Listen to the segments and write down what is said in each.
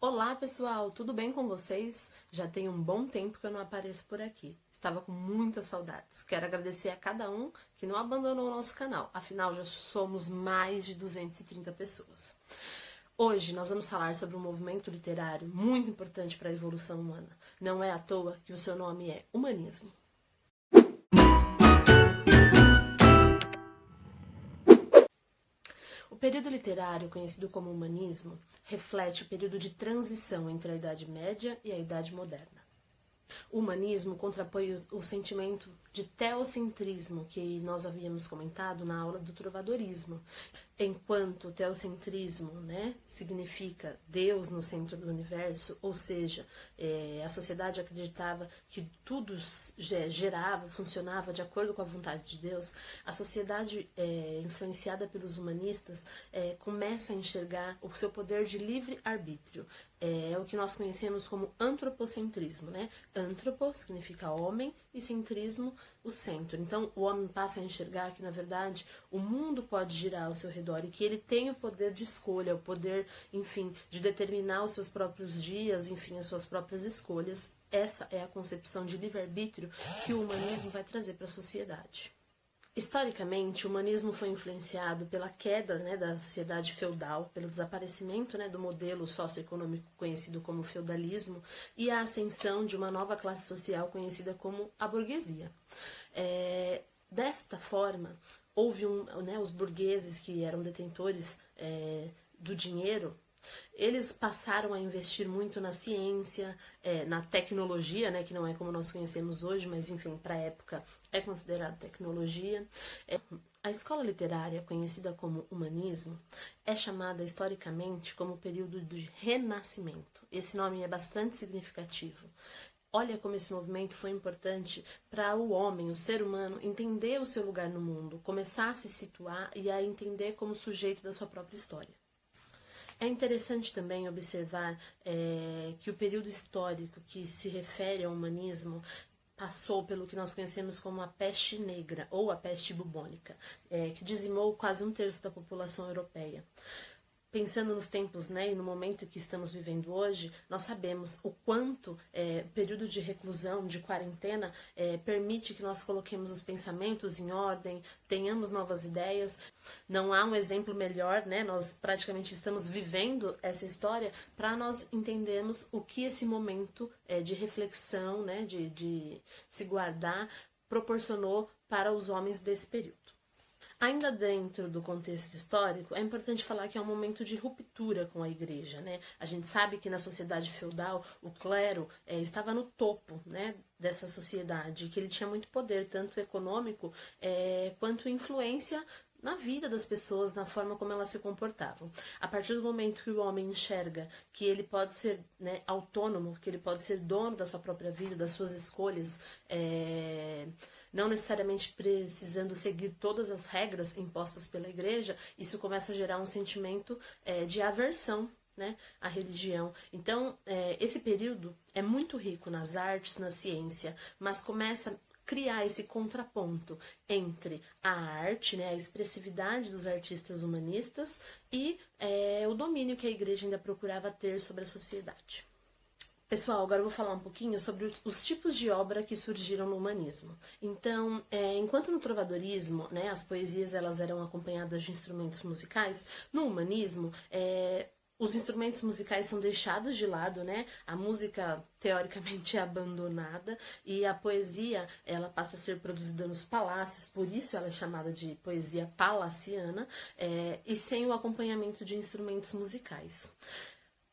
Olá pessoal, tudo bem com vocês? Já tem um bom tempo que eu não apareço por aqui. Estava com muitas saudades. Quero agradecer a cada um que não abandonou o nosso canal. Afinal, já somos mais de 230 pessoas. Hoje nós vamos falar sobre um movimento literário muito importante para a evolução humana. Não é à toa que o seu nome é humanismo. O período literário, conhecido como humanismo, reflete o período de transição entre a Idade Média e a Idade Moderna. O humanismo contrapõe o sentimento de teocentrismo que nós havíamos comentado na aula do trovadorismo. Enquanto o teocentrismo, significa Deus no centro do universo, ou seja, a sociedade acreditava que tudo gerava, funcionava de acordo com a vontade de Deus, a sociedade influenciada pelos humanistas começa a enxergar o seu poder de livre-arbítrio. É o que nós conhecemos como antropocentrismo, Antropo significa homem e centrismo, o centro. Então, o homem passa a enxergar que, na verdade, o mundo pode girar ao seu redor e que ele tem o poder de escolha, o poder, enfim, de determinar os seus próprios dias, enfim, as suas próprias escolhas. Essa é a concepção de livre-arbítrio que o humanismo vai trazer para a sociedade. Historicamente, o humanismo foi influenciado pela queda da sociedade feudal, pelo desaparecimento do modelo socioeconômico conhecido como feudalismo e a ascensão de uma nova classe social conhecida como a burguesia. Desta forma, houve os burgueses que eram detentores do dinheiro. Eles passaram a investir muito na ciência, na tecnologia, que não é como nós conhecemos hoje, mas enfim, para a época é considerada tecnologia. A escola literária, conhecida como humanismo, é chamada historicamente como período de renascimento. Esse nome é bastante significativo. Olha como esse movimento foi importante para o homem, o ser humano, entender o seu lugar no mundo, começar a se situar e a entender como sujeito da sua própria história. É interessante também observar que o período histórico que se refere ao humanismo passou pelo que nós conhecemos como a peste negra, ou a peste bubônica, que dizimou quase 1/3 da população europeia. Pensando nos tempos e no momento que estamos vivendo hoje, nós sabemos o quanto o período de reclusão, de quarentena, permite que nós coloquemos os pensamentos em ordem, tenhamos novas ideias. Não há um exemplo melhor, nós praticamente estamos vivendo essa história para nós entendermos o que esse momento de reflexão, de se guardar, proporcionou para os homens desse período. Ainda dentro do contexto histórico, é importante falar que é um momento de ruptura com a igreja, A gente sabe que na sociedade feudal, o clero estava no topo, dessa sociedade, que ele tinha muito poder, tanto econômico quanto influência na vida das pessoas, na forma como elas se comportavam. A partir do momento que o homem enxerga que ele pode ser autônomo, que ele pode ser dono da sua própria vida, das suas escolhas, não necessariamente precisando seguir todas as regras impostas pela igreja, isso começa a gerar um sentimento de aversão à religião. Então, esse período é muito rico nas artes, na ciência, mas começa a criar esse contraponto entre a arte, a expressividade dos artistas humanistas e o domínio que a igreja ainda procurava ter sobre a sociedade. Pessoal, agora eu vou falar um pouquinho sobre os tipos de obra que surgiram no humanismo. Então, enquanto no trovadorismo, as poesias elas eram acompanhadas de instrumentos musicais, no humanismo, os instrumentos musicais são deixados de lado, A música, teoricamente, é abandonada e a poesia, ela passa a ser produzida nos palácios, por isso ela é chamada de poesia palaciana, e sem o acompanhamento de instrumentos musicais.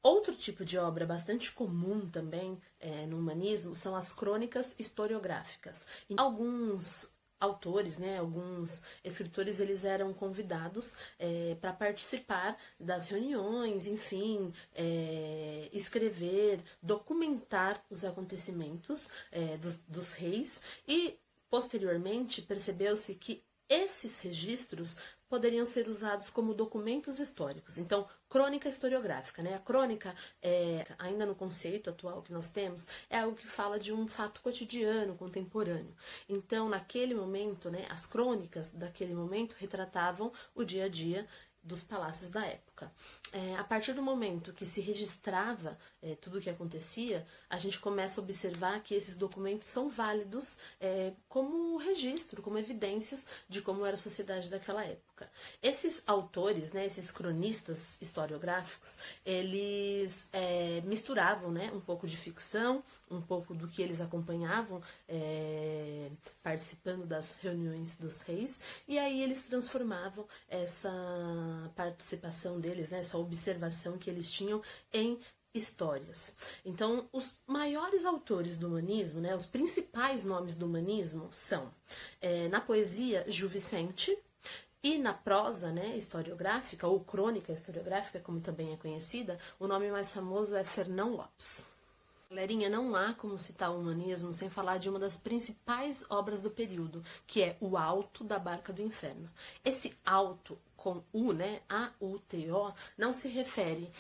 Outro tipo de obra bastante comum também no humanismo são as crônicas historiográficas. E alguns autores, alguns escritores, eles eram convidados para participar das reuniões, enfim, escrever, documentar os acontecimentos dos reis e, posteriormente, percebeu-se que esses registros poderiam ser usados como documentos históricos. Então, crônica historiográfica, A crônica, ainda no conceito atual que nós temos, é algo que fala de um fato cotidiano, contemporâneo. Então, naquele momento, as crônicas daquele momento retratavam o dia a dia dos palácios da época. época. A partir do momento que se registrava tudo o que acontecia, a gente começa a observar que esses documentos são válidos como registro, como evidências de como era a sociedade daquela época. Esses autores, né, esses cronistas historiográficos, eles misturavam, né, um pouco de ficção, um pouco do que eles acompanhavam, participando das reuniões dos reis, e aí eles transformavam essa participação deles, né, essa observação que eles tinham em histórias. Então, os maiores autores do humanismo, né, os principais nomes do humanismo são, na poesia, Gil Vicente, e na prosa, né, historiográfica, ou crônica historiográfica, como também é conhecida, o nome mais famoso é Fernão Lopes. Galerinha, não há como citar o humanismo sem falar de uma das principais obras do período, que é o Alto da Barca do Inferno. Esse alto, com U, né, A-U-T-O, não se refere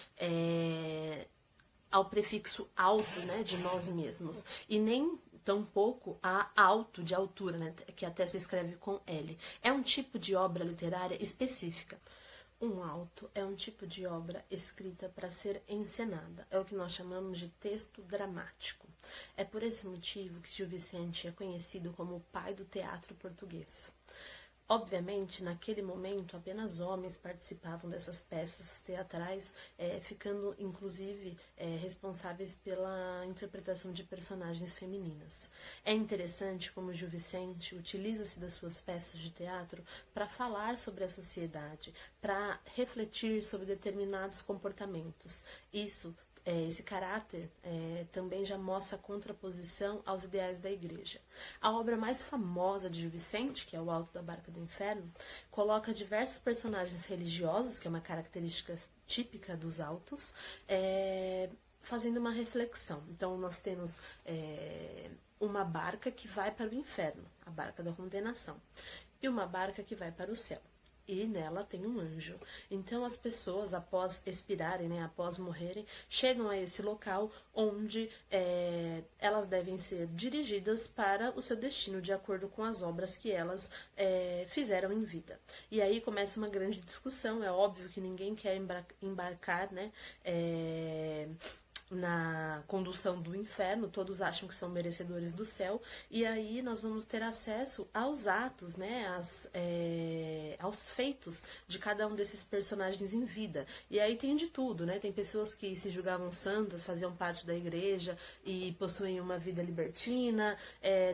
ao prefixo alto, né, de nós mesmos, e nem tampouco a alto, de altura, né, que até se escreve com L. É um tipo de obra literária específica. Um auto é um tipo de obra escrita para ser encenada. É o que nós chamamos de texto dramático. É por esse motivo que Gil Vicente é conhecido como o pai do teatro português. Obviamente, naquele momento, apenas homens participavam dessas peças teatrais, ficando, inclusive, responsáveis pela interpretação de personagens femininas. É interessante como Gil Vicente utiliza-se das suas peças de teatro para falar sobre a sociedade, para refletir sobre determinados comportamentos. Esse caráter também já mostra a contraposição aos ideais da igreja. A obra mais famosa de Gil Vicente, que é o Alto da Barca do Inferno, coloca diversos personagens religiosos, que é uma característica típica dos autos, fazendo uma reflexão. Então, nós temos uma barca que vai para o inferno, a barca da condenação, e uma barca que vai para o céu. E nela tem um anjo. Então as pessoas, após expirarem, né, após morrerem, chegam a esse local onde elas devem ser dirigidas para o seu destino, de acordo com as obras que elas fizeram em vida. E aí começa uma grande discussão. É óbvio que ninguém quer embarcar, né, na condução do inferno, todos acham que são merecedores do céu, e aí nós vamos ter acesso aos atos, né, aos feitos de cada um desses personagens em vida. E aí tem de tudo, né, tem pessoas que se julgavam santas, faziam parte da igreja e possuem uma vida libertina,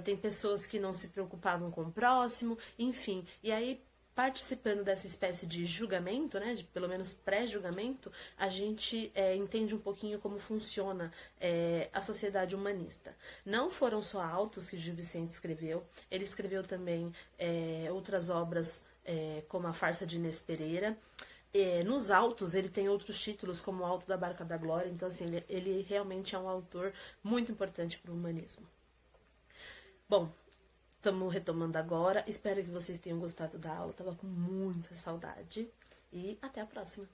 tem pessoas que não se preocupavam com o próximo, enfim, e aí participando dessa espécie de julgamento, né, de pelo menos pré-julgamento, a gente entende um pouquinho como funciona a sociedade humanista. Não foram só autos que Gil Vicente escreveu, ele escreveu também outras obras como a Farsa de Inês Pereira. Nos autos ele tem outros títulos como o Alto da Barca da Glória, então assim, ele realmente é um autor muito importante para o humanismo. Bom, estamos retomando agora. Espero que vocês tenham gostado da aula. Tava com muita saudade. E até a próxima.